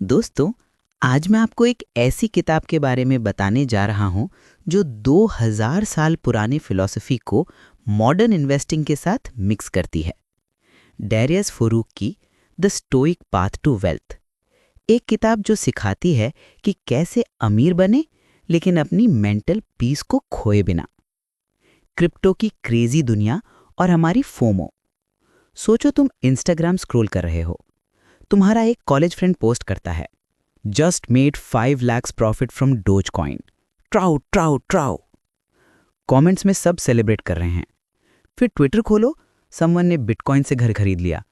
दोस्तों, आज मैं आपको एक ऐसी किताब के बारे में बताने जा रहा हूं जो 2000 साल पुरानी फिलॉसफी को मॉडर्न इन्वेस्टिंग के साथ मिक्स करती है। डैरियस फरूक की the stoic path to wealth, एक किताब जो सिखाती है कि कैसे अमीर बने लेकिन अपनी मेंटल पीस को खोए बिना। क्रिप्टो की क्रेजी दुनिया और हमारी फोमो। सोचो, तुम इंस्टाग्राम स्क्रॉल कर रहे हो, तुम्हारा एक कॉलेज फ्रेंड पोस्ट करता है, just made 5 lakhs profit from Dogecoin, ट्राउ ट्राउ ट्राउ। कमेंट्स में सब सेलिब्रेट कर रहे हैं। फिर ट्विटर खोलो, समवन ने बिटकॉइन से घर खरीद लिया।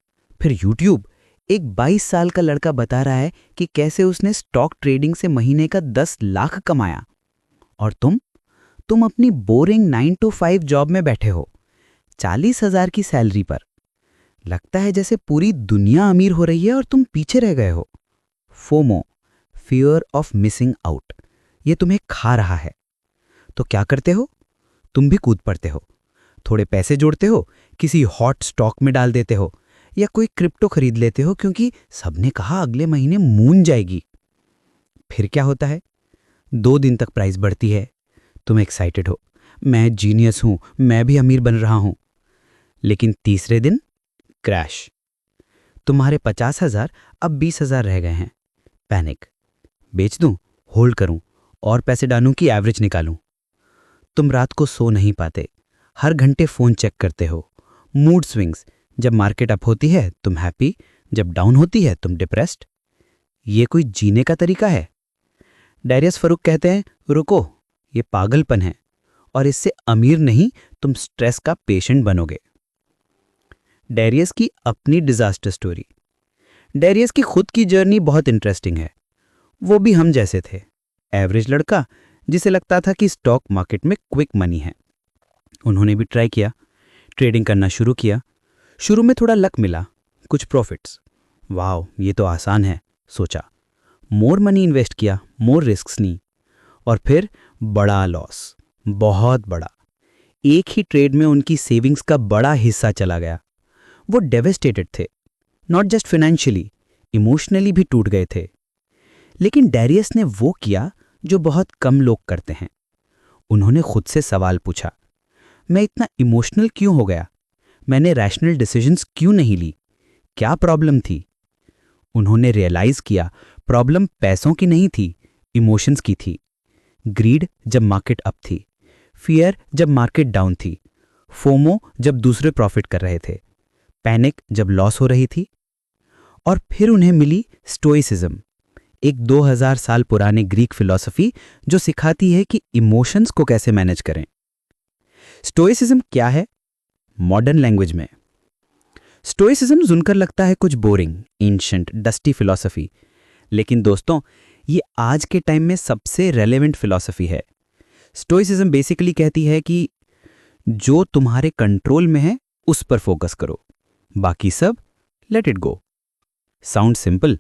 फिर यूट्यूब, एक 22 साल का लड़का बता रहा है कि कैसे उसने स्टॉक ट्रेडिंग से महीने का 10 लाख कमाया। और तुम अपनी बोरिंग 9 to 5 जॉब में बैठे हो, 40,000 की सैलरी पर। लगता है जैसे पूरी दुनिया अमीर हो रही है और तुम पीछे रह गए हो। FOMO, fear of missing out, ये तुम्हें खा रहा है। तो क्या करते हो? तुम भी कूद पड़ते हो, थोड़े पैसे जोड़ते हो, किसी हॉट स्टॉक में डाल देते हो, या कोई क्रिप्टो खरीद लेते हो क्योंकि सबने कहा अगले महीने मून जाएगी। फिर क्या होता है? 2 दिन तक प्राइस बढ़ती है, तुम एक्साइटेड हो, मैं जीनियस हूं, मैं भी अमीर बन रहा हूं। लेकिन तीसरे दिन क्रैश। तुम्हारे 50,000 अब 20,000 रह गए हैं। पैनिक, बेच दूं, होल्ड करूं, और पैसे डालूं कि एवरेज निकालूं। तुम रात को सो नहीं पाते, हर घंटे फोन चेक करते हो। मूड स्विंग्स, जब मार्केट अप होती है तुम हैप्पी, जब डाउन होती है तुम डिप्रेस्ड। ये कोई जीने का तरीका है? डैरियस फरूक कहते हैं, रुको, ये पागलपन है, और इससे अमीर नहीं, तुम स्ट्रेस का पेशेंट बनोगे। डैरियस की अपनी डिजास्टर स्टोरी। डैरियस की खुद की जर्नी बहुत इंटरेस्टिंग है। वो भी हम जैसे थे, एवरेज लड़का जिसे लगता था कि स्टॉक मार्केट में क्विक मनी है। उन्होंने भी ट्राई किया, ट्रेडिंग करना शुरू किया। शुरू में थोड़ा लक मिला, कुछ प्रॉफिट्स। वाह, ये तो आसान है, सोचा। मोर मनी इन्वेस्ट किया, मोर रिस्क्स ली, और फिर बड़ा लॉस, बहुत बड़ा। एक ही ट्रेड में उनकी सेविंग्स का बड़ा हिस्सा चला गया। वो डेवेस्टेटेड थे, नॉट जस्ट फाइनेंशियली, इमोशनली भी टूट गए थे। लेकिन डैरियस ने वो किया जो बहुत कम लोग करते हैं। उन्होंने खुद से सवाल पूछा, मैं इतना इमोशनल क्यों हो गया? मैंने रैशनल डिसीजंस क्यों नहीं ली? क्या प्रॉब्लम थी? उन्होंने रियलाइज किया, प्रॉब्लम पैसों की नहीं थी, इमोशंस की थी। ग्रीड जब मार्केट अप थी, फियर जब मार्केट डाउन थी, फोमो जब दूसरे प्रॉफिट कर रहे थे, पैनिक जब लॉस हो रही थी। और फिर उन्हें मिली स्टोइसिज्म, एक 2000 साल पुराने ग्रीक फिलॉसफी जो सिखाती है कि इमोशंस को कैसे मैनेज करें। स्टोइसिज्म क्या है? मॉडर्न लैंग्वेज में स्टोइसिज्म सुनकर लगता है कुछ बोरिंग, एंशिएंट, डस्टी फिलॉसफी। लेकिन दोस्तों, ये आज के टाइम में सबसे रेलेवेंट फिलॉसफी है। स्टोइसिज्म बेसिकली कहती है कि जो तुम्हारे कंट्रोल में है उस पर फोकस करो, बाकी सब let it go. Sound simple,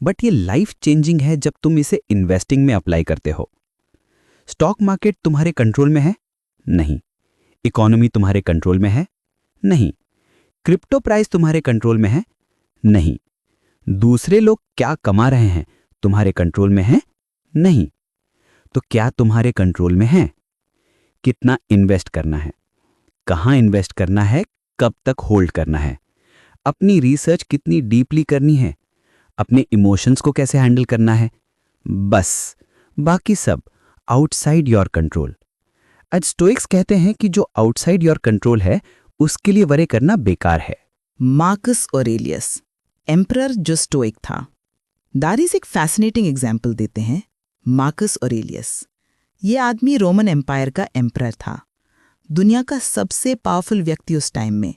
but ये लाइफ चेंजिंग है जब तुम इसे इन्वेस्टिंग में अप्लाई करते हो। स्टॉक मार्केट तुम्हारे कंट्रोल में है? नहीं। इकोनॉमी तुम्हारे कंट्रोल में है? नहीं। क्रिप्टो प्राइस तुम्हारे कंट्रोल में है? नहीं। दूसरे लोग क्या कमा रहे हैं तुम्हारे कंट्रोल में है? नहीं। तो क्या तुम्हारे कंट्रोल में है? कितना इन्वेस्ट करना है, कहां इन्वेस्ट करना है, कब तक होल्ड करना है, अपनी रिसर्च कितनी डीपली करनी है, अपने इमोशंस को कैसे हैंडल करना है। बस, बाकी सब आउटसाइड योर कंट्रोल। आज स्टोइक्स कहते हैं कि जो आउटसाइड योर कंट्रोल है उसके लिए वरे करना बेकार है। मार्कस ऑरेलियस, एम्परर जो स्टोइक था। दारीज एक फैसिनेटिंग एग्जाम्पल देते हैं। मार्कस ऑरेलियस, ये आदमी रोमन एम्पायर का एम्परर था, दुनिया का सबसे पावरफुल व्यक्ति उस टाइम में।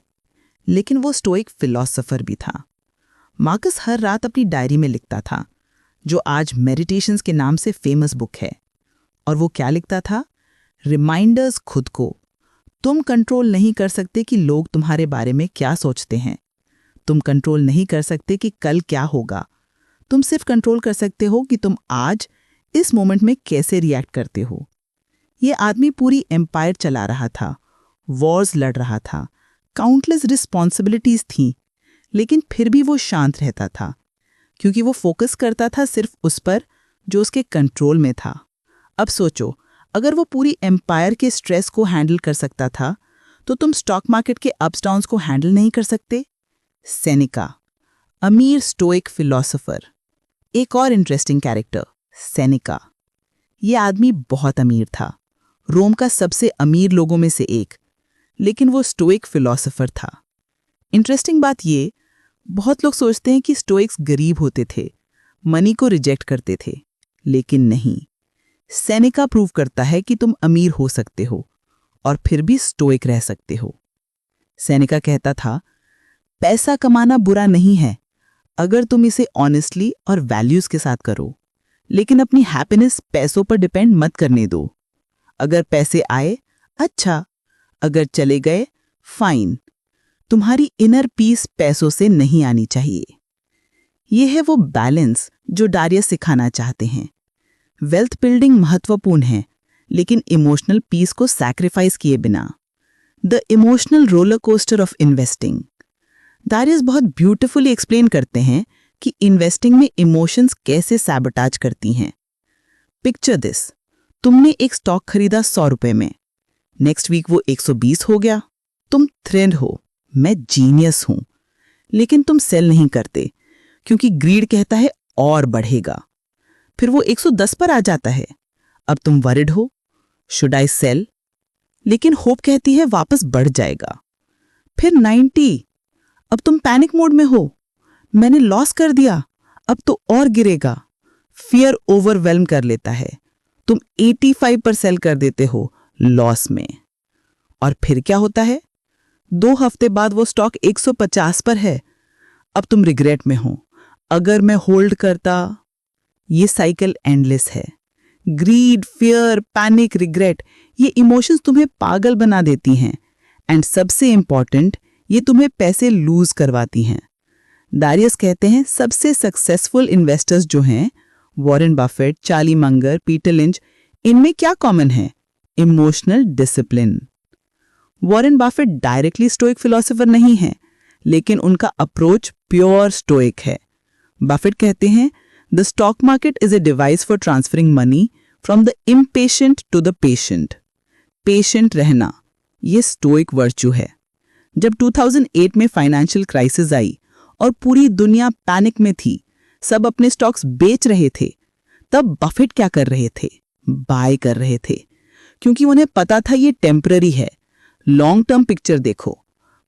लेकिन वो स्टोइक फिलोसोफर भी था। मार्कस हर रात अपनी डायरी में लिखता था, जो आज मेडिटेशंस के नाम से फेमस बुक है। और वो क्या लिखता था? रिमाइंडर्स खुद को। तुम कंट्रोल नहीं कर सकते कि लोग तुम्हारे बारे में क्या सोचते हैं। तुम कंट्रोल नहीं कर सकते कि कल क्या होगा। तुम सिर्फ कंट्रोल कर सकते हो कि तुम आज इस मोमेंट में कैसे रिएक्ट करते हो। ये आदमी पूरी एम्पायर चला रहा था, वॉर्स लड़ रहा था, काउंटलेस रिस्पॉन्सिबिलिटीज थीं, लेकिन फिर भी वो शांत रहता था, क्योंकि वो फोकस करता था सिर्फ उस पर जो उसके कंट्रोल में था। अब सोचो, अगर वो पूरी एम्पायर के स्ट्रेस को हैंडल कर सकता था, तो तुम स्टॉक मार्केट के अप्स डाउन्स को हैंडल नहीं कर सकते। सेनेका, अमीर स्टोइक फिलोसोफर। एक और इंटरेस्टिंग कैरेक्टर, सेनेका। ये आदमी बहुत अमीर था, रोम का सबसे अमीर लोगों में से एक, लेकिन वो स्टोइक फिलोसोफर था। इंटरेस्टिंग बात ये, बहुत लोग सोचते हैं कि स्टोइक्स गरीब होते थे, मनी को रिजेक्ट करते थे, लेकिन नहीं। सेनेका प्रूव करता है कि तुम अमीर हो सकते हो और फिर भी स्टोइक रह सकते हो। सेनेका कहता था, पैसा कमाना बुरा नहीं है अगर तुम इसे ऑनेस्टली और वैल्यूज के साथ करो, लेकिन अपनी हैप्पीनेस पैसों पर डिपेंड मत करने दो। अगर पैसे आए अच्छा, अगर चले गए फाइन। तुम्हारी इनर पीस पैसों से नहीं आनी चाहिए। यह है वो बैलेंस जो डारियस सिखाना चाहते हैं। वेल्थ बिल्डिंग महत्वपूर्ण है, लेकिन इमोशनल पीस को सैक्रिफाइस किए बिना। The emotional roller coaster of investing. Darius बहुत ब्यूटिफुली एक्सप्लेन करते हैं कि इन्वेस्टिंग में इमोशंस कैसे सैबोटाज करती हैं। पिक्चर दिस, तुमने एक स्टॉक खरीदा 100 रुपए में, नेक्स्ट वीक वो 120 हो गया। तुम थ्रिल्ड हो, मैं जीनियस हूं, लेकिन तुम सेल नहीं करते क्योंकि ग्रीड कहता है और बढ़ेगा। फिर वो 110 पर आ जाता है, अब तुम वरिड हो, शुड आई सेल, लेकिन होप कहती है वापस बढ़ जाएगा। फिर 90, अब तुम पैनिक मोड में हो, मैंने लॉस कर दिया, अब तो और गिरेगा। फियर ओवरवेल्म कर लेता है, तुम 85 पर सेल कर देते हो लॉस में। और फिर क्या होता है? 2 हफ्ते बाद वो स्टॉक 150 पर है, अब तुम रिग्रेट में हो, अगर मैं होल्ड करता। ये साइकिल एंडलेस है। ग्रीड, फियर, पैनिक, रिग्रेट, ये इमोशंस तुम्हें पागल बना देती हैं, एंड सबसे इंपॉर्टेंट, ये तुम्हें पैसे लूज करवाती हैं। डारियस कहते हैं सबसे सक्सेसफुल इन्वेस्टर्स जो हैं, Warren Buffett, Charlie Munger, Peter Lynch, इनमें क्या कॉमन है? Emotional discipline. Warren Buffett directly stoic philosopher नहीं है, लेकिन उनका अप्रोच प्योर स्टोइक है। बफेट कहते हैं the stock market is a device for transferring money from the impatient to the patient. Patient रहना, ये स्टोइक वर्च्यू है। जब 2008 में फाइनेंशियल क्राइसिस आई और पूरी दुनिया पैनिक में थी, सब अपने स्टॉक्स बेच रहे थे, तब बफेट क्या कर रहे थे? बाय कर रहे थे, क्योंकि उन्हें पता था ये टेम्पररी है। लॉन्ग टर्म पिक्चर देखो,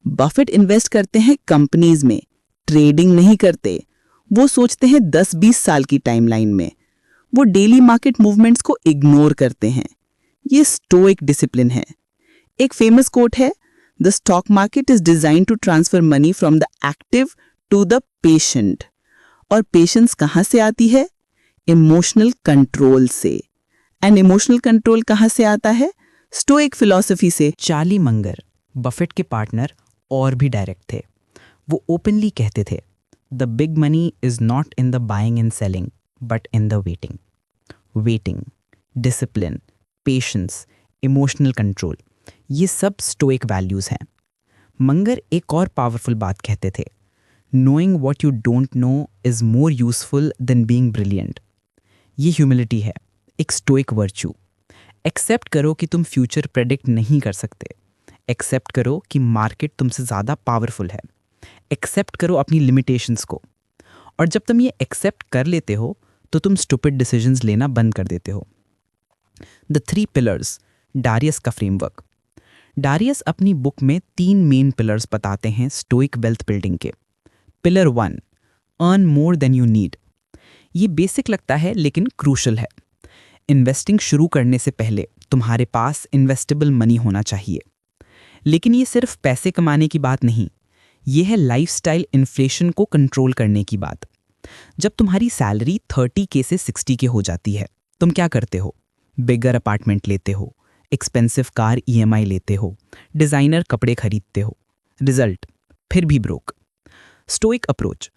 बफेट इन्वेस्ट करते हैं कंपनीज में, ट्रेडिंग नहीं करते। वो सोचते हैं 10-20 साल की टाइमलाइन में। वो डेली मार्केट मूवमेंट्स को इग्नोर करते हैं। ये स्टोइक डिसिप्लिन है। एक फेमस कोट है, the stock market is design to transfer money from the active to the patient. और पेशेंस कहां से आती है? इमोशनल कंट्रोल से। एंड इमोशनल कंट्रोल कहां से आता है? स्टोइक फिलॉसफी से। चार्ली मंगर, बफेट के पार्टनर, और भी डायरेक्ट थे। वो ओपनली कहते थे, the big money is not in the buying and selling but in the waiting. Waiting, discipline, patience, emotional control, ये सब स्टोइक वैल्यूज हैं। मंगर एक और पावरफुल बात कहते थे, knowing what you don't know is more useful than being brilliant. ये humility है, एक स्टोइक वर्च्यू। एक्सेप्ट करो कि तुम फ्यूचर प्रेडिक्ट नहीं कर सकते। एक्सेप्ट करो कि मार्केट तुमसे ज़्यादा पावरफुल है। एक्सेप्ट करो अपनी लिमिटेशंस को। और जब तुम ये एक्सेप्ट कर लेते हो तो तुम स्टूपिड डिसीजंस लेना बंद कर देते हो। द 3 पिलर्स, डारियस का फ्रेमवर्क। डारियस अपनी बुक में 3 मेन पिलर्स बताते हैं स्टोइक वेल्थ बिल्डिंग के। Pillar 1, earn more than you need. ये बेसिक लगता है लेकिन क्रूशल है। इन्वेस्टिंग शुरू करने से पहले तुम्हारे पास इन्वेस्टेबल मनी होना चाहिए। लेकिन ये सिर्फ पैसे कमाने की बात नहीं, ये है लाइफस्टाइल इन्फ्लेशन को कंट्रोल करने की बात। जब तुम्हारी सैलरी 30K से 60K हो जाती है, तुम क्या करते हो? बिगर अपार्टमेंट लेते हो, एक्सपेंसिव कार EMI लेते हो, डिज़ाइनर कपड़े खरीदते हो। रिजल्ट फिर भी ब्रोक। स्टोइक अप्रोच,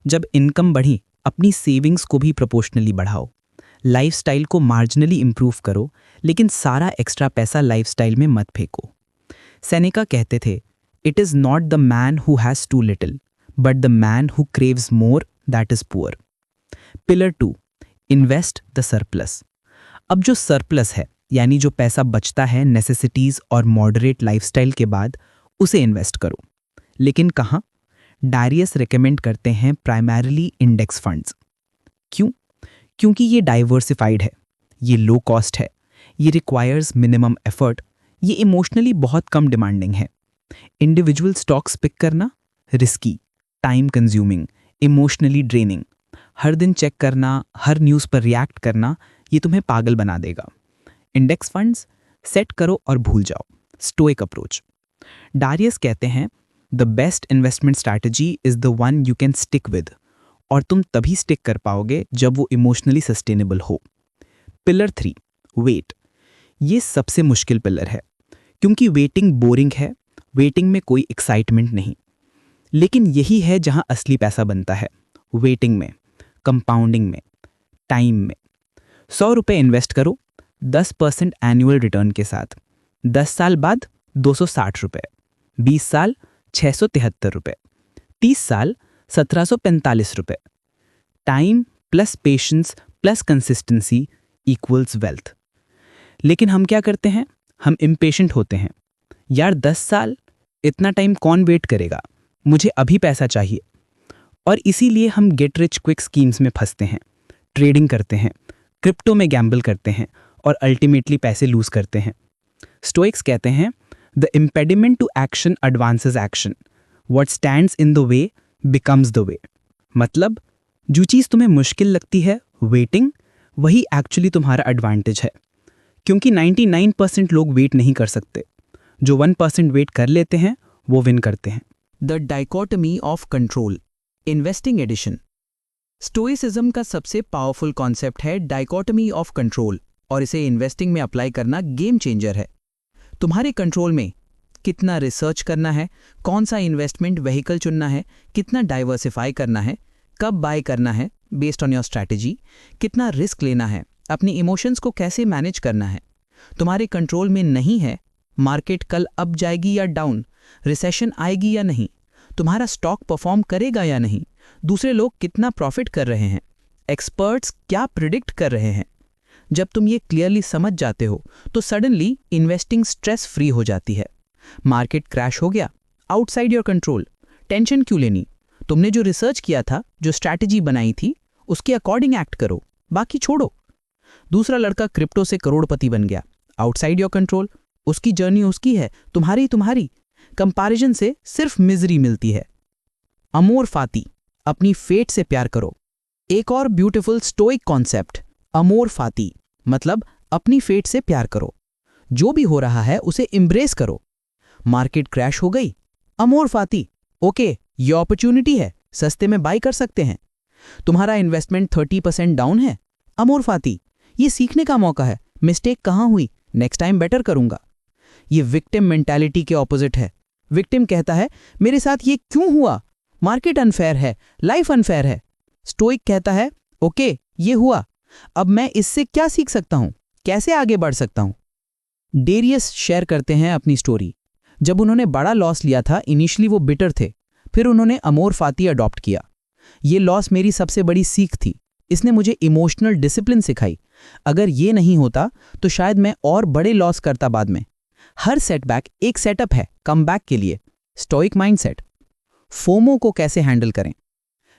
जब इनकम बढ़ी अपनी सेविंग्स को भी प्रोपोर्शनली बढ़ाओ। लाइफस्टाइल को मार्जिनली इंप्रूव करो, लेकिन सारा एक्स्ट्रा पैसा लाइफस्टाइल में मत फेंको। सेनेका कहते थे, it is not the man who has too little but the man who craves more that is poor. Pillar 2, invest the surplus. अब जो सरप्लस है यानी जो पैसा बचता है नेसेसिटीज और मॉडरेट लाइफस्टाइल के बाद, उसे इन्वेस्ट करो। लेकिन कहाँ? डारियस रेकमेंड करते हैं प्राइमरीली इंडेक्स फंड्स। क्यों? क्योंकि ये डाइवर्सिफाइड है, ये लो कॉस्ट है, ये रिक्वायर्स मिनिमम एफर्ट, ये इमोशनली बहुत कम डिमांडिंग है। इंडिविजुअल स्टॉक्स पिक करना risky, time consuming, emotionally draining. हर दिन चेक करना, हर न्यूज़ पर रिएक्ट करना, ये तुम्हें पागल बना देगा। इंडेक्स फंड्स सेट करो और भूल जाओ, स्टोइक अप्रोच। डारियस कहते हैं the best investment strategy is the one you can stick with, और तुम तभी स्टिक कर पाओगे जब वो इमोशनली सस्टेनेबल हो। Pillar 3, wait. ये सबसे मुश्किल पिलर है क्योंकि वेटिंग बोरिंग है, वेटिंग में कोई एक्साइटमेंट नहीं। लेकिन यही है जहां असली पैसा बनता है, वेटिंग में, कंपाउंडिंग में, टाइम में। 100 रुपये इन्वेस्ट करो 10% एनुअल रिटर्न के साथ, 10 साल बाद 260 रुपये, 20 साल 673 रुपये, 30 साल 1745 रुपये। Time plus patience plus consistency equals wealth. लेकिन हम क्या करते हैं? हम इम्पेशेंट होते हैं। यार 10 साल, इतना टाइम कौन वेट करेगा, मुझे अभी पैसा चाहिए। और इसीलिए हम गेट रिच क्विक स्कीम्स में फंसते हैं, ट्रेडिंग करते हैं, क्रिप्टो में गैम्बल करते हैं और अल्टीमेटली पैसे लूज करते हैं। स्टोइक्स कहते हैं the impediment to action advances action, what stands in the way becomes the way. मतलब जो चीज़ तुम्हें मुश्किल लगती है, वेटिंग, वही एक्चुअली तुम्हारा एडवांटेज है। क्योंकि 99% लोग वेट नहीं कर सकते, जो 1% वेट कर लेते हैं वो विन करते हैं। The dichotomy of control, investing edition. Stoicism का सबसे पावरफुल कॉन्सेप्ट है डाइकोटमी ऑफ कंट्रोल, और इसे इन्वेस्टिंग में अप्लाई करना गेम चेंजर है। तुम्हारे कंट्रोल में कितना रिसर्च करना है, कौन सा इन्वेस्टमेंट व्हीकल चुनना है, कितना डाइवर्सिफाई करना है, कब बाय करना है बेस्ड ऑन योर स्ट्रैटेजी, कितना रिस्क लेना है, अपनी इमोशंस को कैसे मैनेज करना है, तुम्हारे कंट्रोल में नहीं है। मार्केट कल अप जाएगी या डाउन, रिसेशन आएगी या नहीं, तुम्हारा स्टॉक परफॉर्म करेगा या नहीं, दूसरे लोग कितना प्रॉफिट कर रहे हैं, एक्सपर्ट्स क्या प्रिडिक्ट कर रहे हैं। जब तुम ये क्लियरली समझ जाते हो तो सडनली इन्वेस्टिंग स्ट्रेस फ्री हो जाती है। मार्केट क्रैश हो गया, आउटसाइड योर कंट्रोल, टेंशन क्यों लेनी? तुमने जो रिसर्च किया था, जो स्ट्रैटेजी बनाई थी, उसके अकॉर्डिंग एक्ट करो, बाकी छोड़ो। दूसरा लड़का क्रिप्टो से करोड़पति बन गया, आउटसाइड योर कंट्रोल, उसकी जर्नी उसकी है, तुम्हारी। कंपैरिजन से सिर्फ मिजरी मिलती है। अमोर फाती, अपनी फेट से प्यार करो। एक और ब्यूटीफुल स्टोइक कॉन्सेप्ट, अमोर फाती, मतलब अपनी फेट से प्यार करो। जो भी हो रहा है उसे एम्ब्रेस करो। मार्केट क्रैश हो गई, अमोर फाती, ओके, ये अपॉर्चुनिटी है, सस्ते में बाय कर सकते हैं। तुम्हारा इन्वेस्टमेंट 30% डाउन है, अमोर फाती, ये सीखने का मौका है, मिस्टेक कहाँ हुई, नेक्स्ट टाइम बेटर करूंगा। ये विक्टिम मेंटालिटी के ऑपोजिट है। विक्टिम कहता है मेरे साथ ये क्यों हुआ, मार्केट अनफेयर है, लाइफ अनफेयर है। स्टोइक कहता है ओके, ये हुआ, अब मैं इससे क्या सीख सकता हूं, कैसे आगे बढ़ सकता हूं। डेरियस शेयर करते हैं अपनी स्टोरी। जब उन्होंने बड़ा लॉस लिया था, इनिशियली वो बिटर थे, फिर उन्होंने अमोर फाती अडॉप्ट किया। ये लॉस मेरी सबसे बड़ी सीख थी, इसने मुझे इमोशनल डिसिप्लिन सिखाई। अगर ये नहीं होता तो शायद मैं और बड़े लॉस करता बाद में। हर सेटबैक एक सेटअप है कमबैक के लिए। Stoic mindset. फोमो को कैसे हैंडल करें?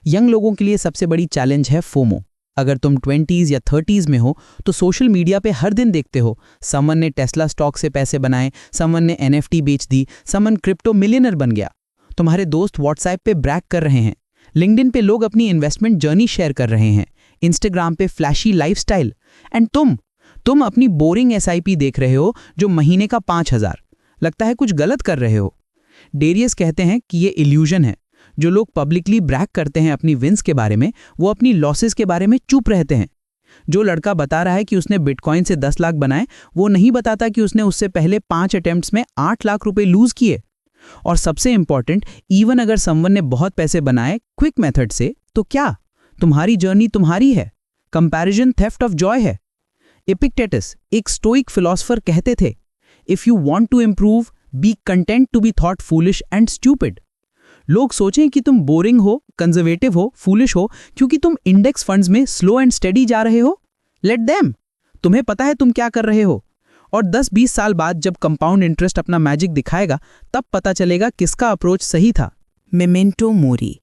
यंग लोगों के लिए सबसे बड़ी चैलेंज है फोमो। अगर तुम 20s या 30s में हो तो सोशल मीडिया पे हर दिन देखते हो समवन ने टेस्ला स्टॉक से पैसे बनाए, समवन ने NFT बेच दी, समवन क्रिप्टो मिलियनर बन गया। तुम्हारे दोस्त व्हाट्सएप पे ब्रैग कर रहे हैं, लिंक्डइन पे लोग अपनी इन्वेस्टमेंट जर्नी शेयर कर रहे हैं, इंस्टाग्राम पे फ्लैशी लाइफस्टाइल, एंड तुम अपनी बोरिंग SIP देख रहे हो जो महीने का 5000। लगता है कुछ गलत कर रहे हो। डेरियस कहते हैं कि ये इल्यूजन है। जो लोग पब्लिकली ब्रैग करते हैं अपनी विंस के बारे में, वो अपनी लॉसेस के बारे में चुप रहते हैं। जो लड़का बता रहा है कि उसने बिटकॉइन से 10 लाख बनाए, वो नहीं बताता कि उसने उससे पहले 5 अटेम्प्ट्स में 8 लाख रुपए लूज किए। और सबसे इंपॉर्टेंट, इवन अगर समवन ने बहुत पैसे बनाए क्विक मेथड से, तो क्या तुम्हारी जर्नी तुम्हारी है, कंपैरिजन थेफ्ट ऑफ जॉय है। एपिक्टेटस, एक स्टोइक फिलोसोफर, कहते थे if you want to improve be content to be thought foolish and stupid. लोग सोचें कि तुम बोरिंग हो, कंजर्वेटिव हो, फूलिश हो क्योंकि तुम इंडेक्स फंड्स में स्लो एंड स्टेडी जा रहे हो। Let them. तुम्हें पता है तुम क्या कर रहे हो। और 10-20 साल बाद जब कंपाउंड इंटरेस्ट अपना मैजिक दिखाएगा, तब पता चलेगा किसका अप्रोच सही था। मेमेंटो मोरी,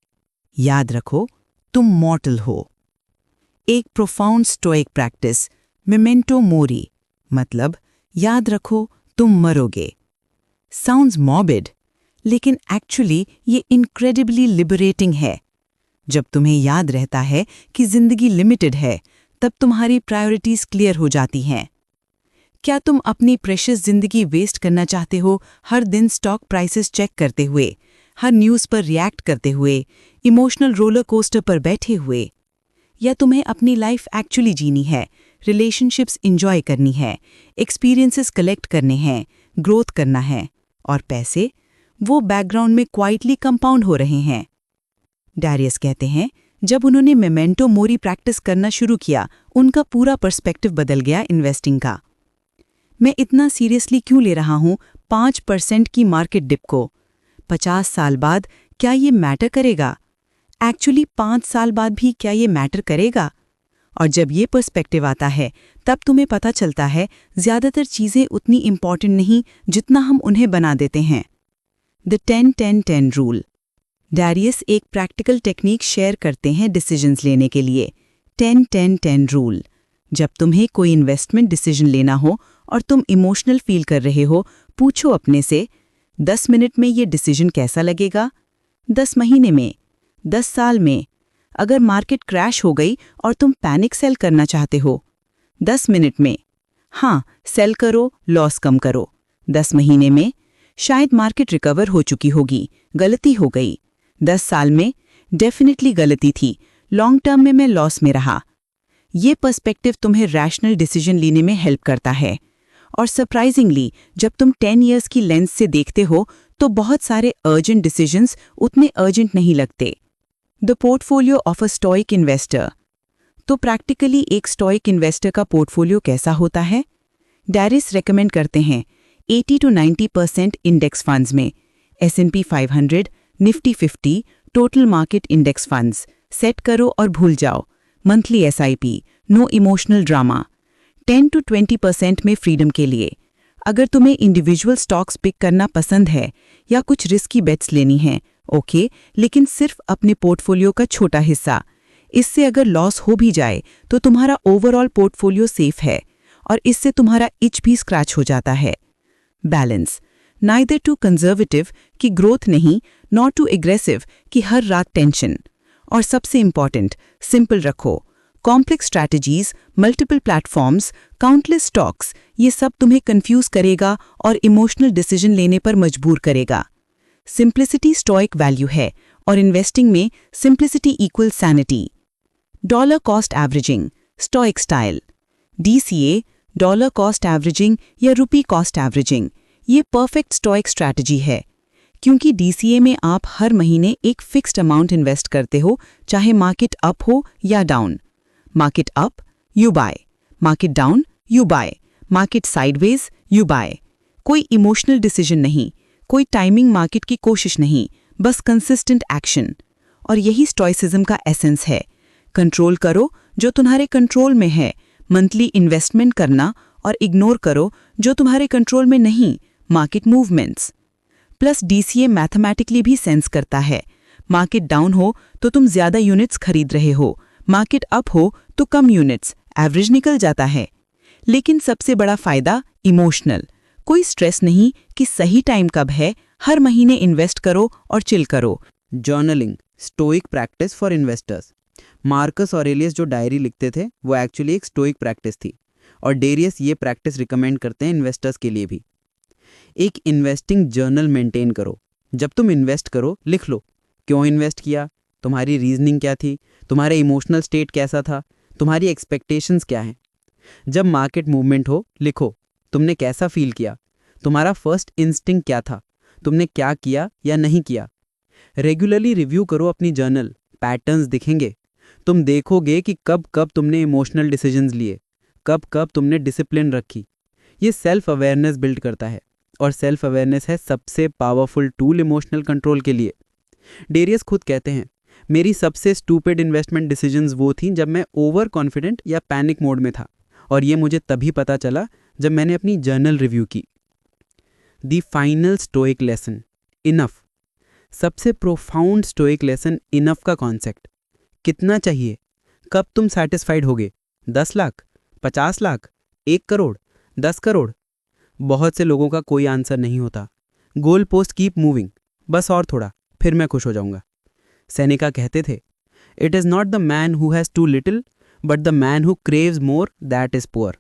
याद रखो तुम मॉर्टल हो। एक profound stoic practice, memento mori, मतलब याद रखो तुम मरोगे। साउंड्स मॉर्बिड, लेकिन एक्चुअली ये इनक्रेडिबली लिबरेटिंग है। जब तुम्हें याद रहता है कि जिंदगी लिमिटेड है, तब तुम्हारी प्रायोरिटीज क्लियर हो जाती हैं। क्या तुम अपनी प्रेशियस जिंदगी वेस्ट करना चाहते हो हर दिन स्टॉक प्राइसेस चेक करते हुए, हर न्यूज़ पर रिएक्ट करते हुए, इमोशनल रोलर कोस्टर पर बैठे हुए? या तुम्हें अपनी लाइफ एक्चुअली जीनी है, रिलेशनशिप्स एंजॉय करनी है, एक्सपीरियंसेस कलेक्ट करने हैं, ग्रोथ करना है, और पैसे वो बैकग्राउंड में क्वाइटली कंपाउंड हो रहे हैं? डैरियस कहते हैं, जब उन्होंने मेमेंटो मोरी प्रैक्टिस करना शुरू किया, उनका पूरा पर्सपेक्टिव बदल गया इन्वेस्टिंग का। मैं इतना सीरियसली क्यों ले रहा हूँ 5% की मार्केट डिप को? 50 साल बाद क्या ये मैटर करेगा? एक्चुअली 5 साल बाद भी क्या ये मैटर करेगा? और जब ये पर्सपेक्टिव आता है, तब तुम्हें पता चलता है ज़्यादातर चीज़ें उतनी इम्पॉर्टेंट नहीं जितना हम उन्हें बना देते हैं। The 10-10-10 rule. डैरियस एक प्रैक्टिकल टेक्निक शेयर करते हैं डिसीजंस लेने के लिए। 10-10-10 रूल। जब तुम्हें कोई इन्वेस्टमेंट डिसीजन लेना हो और तुम इमोशनल फील कर रहे हो, पूछो अपने से, 10 मिनट में ये डिसीजन कैसा लगेगा? 10 महीने में? 10 साल में? अगर मार्केट क्रैश हो गई और तुम पैनिक सेल करना चाहते हो? 10 मिनट में? हाँ, सेल करो, लॉस कम करो। 10 महीने में? शायद मार्केट रिकवर हो चुकी होगी, गलती हो गई। 10 साल में? डेफिनेटली गलती थी, लॉन्ग टर्म में मैं लॉस में रहा। ये पर्सपेक्टिव तुम्हें रैशनल डिसीजन लेने में हेल्प करता है। और सरप्राइजिंगली, जब तुम 10 इयर्स की लेंस से देखते हो, तो बहुत सारे अर्जेंट डिसीजंस उतने अर्जेंट नहीं लगते। The portfolio of a stoic investor. तो प्रैक्टिकली एक स्टोइक इन्वेस्टर का पोर्टफोलियो कैसा होता है? डैरिस रेकमेंड करते हैं 80 to 90% इंडेक्स फंड्स में, S&P 500, Nifty 50, total market index funds set करो और भूल जाओ। Monthly SIP, no emotional drama. 10 to 20% में फ्रीडम के लिए। अगर तुम्हें इंडिविजुअल स्टॉक्स पिक करना पसंद है या कुछ रिस्की बेट्स लेनी है, ओके, लेकिन सिर्फ अपने पोर्टफोलियो का छोटा हिस्सा। इससे अगर लॉस हो भी जाए तो तुम्हारा ओवरऑल पोर्टफोलियो सेफ है और इससे तुम्हारा इच भी स्क्रैच हो जाता है। बैलेंस, नाइदर टू कंजर्वेटिव कि ग्रोथ नहीं, नॉट टू एग्रेसिव कि हर रात टेंशन। और सबसे इंपॉर्टेंट, सिंपल रखो। Complex strategies, multiple platforms, countless stocks, ये सब तुम्हें कंफ्यूज करेगा और इमोशनल डिसीजन लेने पर मजबूर करेगा। सिंप्लिसिटी स्टोइक वैल्यू है और इन्वेस्टिंग में simplicity equal sanity. Dollar cost averaging, stoic style. DCA, dollar cost averaging या रुपी कॉस्ट एवरेजिंग, ये परफेक्ट स्टोइक स्ट्रैटेजी है, क्योंकि DCA में आप हर महीने एक फिक्स्ड अमाउंट इन्वेस्ट करते हो, चाहे मार्केट अप हो या down. Market up, you buy. Market down, you buy. Market sideways, you buy. कोई इमोशनल डिसीजन नहीं, कोई टाइमिंग मार्केट की कोशिश नहीं, बस कंसिस्टेंट एक्शन। और यही स्टोइसिज्म का एसेंस है। कंट्रोल करो जो तुम्हारे कंट्रोल में है, मंथली इन्वेस्टमेंट करना, और इग्नोर करो जो तुम्हारे कंट्रोल में नहीं, market movements. Plus DCA mathematically भी सेंस करता है। मार्केट डाउन हो तो तुम ज्यादा यूनिट्स खरीद रहे हो, मार्केट अप हो तो कम यूनिट्स, एवरेज निकल जाता है। लेकिन सबसे बड़ा फायदा इमोशनल, कोई स्ट्रेस नहीं कि सही टाइम कब है, हर महीने इन्वेस्ट करो और चिल करो। Journaling, stoic practice for investors. Marcus Aurelius जो डायरी लिखते थे वो एक्चुअली एक स्टोइक प्रैक्टिस थी, और डेरियस ये प्रैक्टिस रिकमेंड करते हैं इन्वेस्टर्स के लिए भी। एक इन्वेस्टिंग जर्नल मेंटेन करो। जब तुम इन्वेस्ट करो, लिख लो क्यों इन्वेस्ट किया, तुम्हारी रीजनिंग क्या थी, तुम्हारा इमोशनल स्टेट कैसा था, तुम्हारी एक्सपेक्टेशंस क्या हैं। जब मार्केट मूवमेंट हो, लिखो तुमने कैसा फील किया, तुम्हारा फर्स्ट इंस्टिंक्ट क्या था, तुमने क्या किया या नहीं किया। रेगुलरली रिव्यू करो अपनी जर्नल, पैटर्न्स दिखेंगे। तुम देखोगे कि कब कब तुमने इमोशनल डिसीजंस लिए, कब कब तुमने डिसिप्लिन रखी। ये सेल्फ अवेयरनेस बिल्ड करता है, और सेल्फ अवेयरनेस है सबसे पावरफुल टूल इमोशनल कंट्रोल के लिए। डेरियस खुद कहते हैं, मेरी सबसे स्टूपिड इन्वेस्टमेंट डिसीजंस वो थी जब मैं ओवर कॉन्फिडेंट या पैनिक मोड में था, और ये मुझे तभी पता चला जब मैंने अपनी जर्नल रिव्यू की। The final stoic lesson, enough. सबसे प्रोफाउंड स्टोइक लेसन इनफ का कॉन्सेप्ट। कितना चाहिए? कब तुम सेटिस्फाइड होगे? 10 लाख, 50 लाख, 1 करोड़, 10 करोड़? बहुत से लोगों का कोई आंसर नहीं होता। गोल पोस्ट कीप मूविंग, बस और थोड़ा, फिर मैं खुश हो जाऊंगा। सेनेका कहते थे, it is not the man who has too little but the man who craves more that is poor.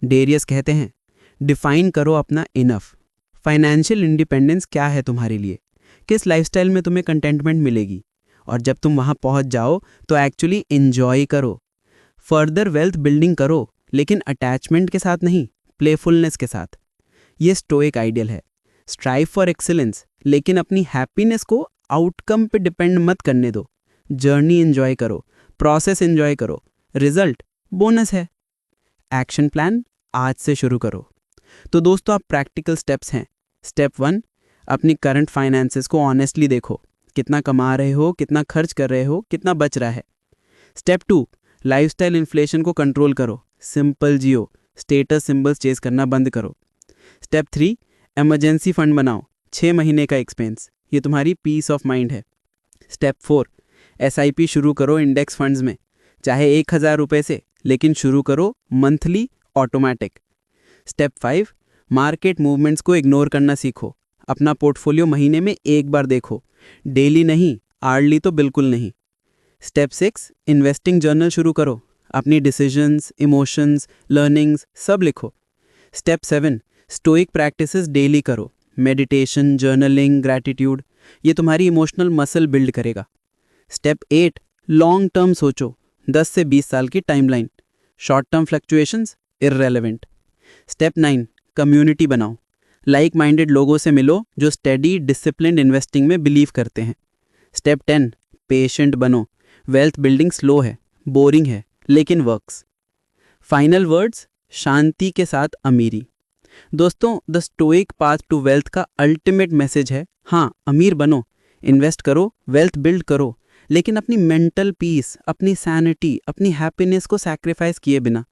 Darius कहते हैं, डिफाइन करो अपना इनफ। फाइनेंशियल इंडिपेंडेंस क्या है तुम्हारे लिए? किस लाइफस्टाइल में तुम्हें कंटेंटमेंट मिलेगी? और जब तुम वहाँ पहुँच जाओ तो एक्चुअली एंजॉय करो। फर्दर वेल्थ बिल्डिंग करो, लेकिन अटैचमेंट के साथ नहीं, प्लेफुलनेस के साथ। ये स्टोइक आइडियल है। स्ट्राइव फॉर एक्सीलेंस, लेकिन अपनी हैप्पीनेस को आउटकम पे डिपेंड मत करने दो। जर्नी एंजॉय करो, प्रोसेस एंजॉय करो, रिजल्ट बोनस है। एक्शन प्लान आज से शुरू करो। तो दोस्तों, आप प्रैक्टिकल स्टेप्स हैं। स्टेप 1, अपनी करंट फाइनेंसेस को ऑनेस्टली देखो। कितना कमा रहे हो, कितना खर्च कर रहे हो, कितना बच रहा है। स्टेप 2, लाइफस्टाइल इन्फ्लेशन को कंट्रोल करो। सिंपल जियो, स्टेटस सिंबल्स चेज करना बंद करो। स्टेप 3, इमरजेंसी फंड बनाओ, 6 महीने का एक्सपेंस। ये तुम्हारी पीस ऑफ माइंड है। स्टेप 4, SIP शुरू करो इंडेक्स फंड्स में, चाहे 1000 रुपये से, लेकिन शुरू करो monthly automatic. Step 5, market movements को इग्नोर करना सीखो। अपना पोर्टफोलियो महीने में एक बार देखो, डेली नहीं, आर्ली तो बिल्कुल नहीं। स्टेप 6, इन्वेस्टिंग जर्नल शुरू करो। अपनी डिसीजंस, इमोशंस, लर्निंग्स सब लिखो। स्टेप 7, स्टोइक प्रैक्टिसेस डेली करो। मेडिटेशन, जर्नलिंग, ग्रैटिट्यूड, ये तुम्हारी इमोशनल मसल बिल्ड करेगा। स्टेप 8, लॉन्ग टर्म सोचो, 10 से 20 साल की timeline. Short term fluctuations irrelevant. Step 9, community बनाओ। लाइक माइंडेड लोगों से मिलो जो स्टेडी डिसिप्लिन्ड इन्वेस्टिंग में बिलीव करते हैं। स्टेप 10, पेशेंट बनो। वेल्थ बिल्डिंग स्लो है, बोरिंग है, लेकिन वर्क्स। फाइनल वर्ड्स, शांति के साथ अमीरी। दोस्तों, the stoic path to wealth का अल्टीमेट मैसेज है, हाँ, अमीर बनो, इन्वेस्ट करो, वेल्थ बिल्ड करो, लेकिन अपनी मेंटल पीस, अपनी सैनिटी, अपनी हैप्पीनेस को सैक्रिफाइस किए बिना।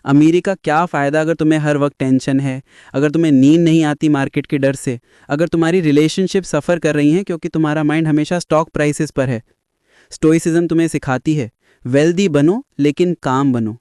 अमीरी का क्या फ़ायदा अगर तुम्हें हर वक्त टेंशन है, अगर तुम्हें नींद नहीं आती मार्केट के डर से, अगर तुम्हारी रिलेशनशिप सफ़र कर रही हैं क्योंकि तुम्हारा माइंड हमेशा स्टॉक प्राइसेस पर है। स्टोइसिज्म तुम्हें सिखाती है, वेल्दी बनो लेकिन काम बनो।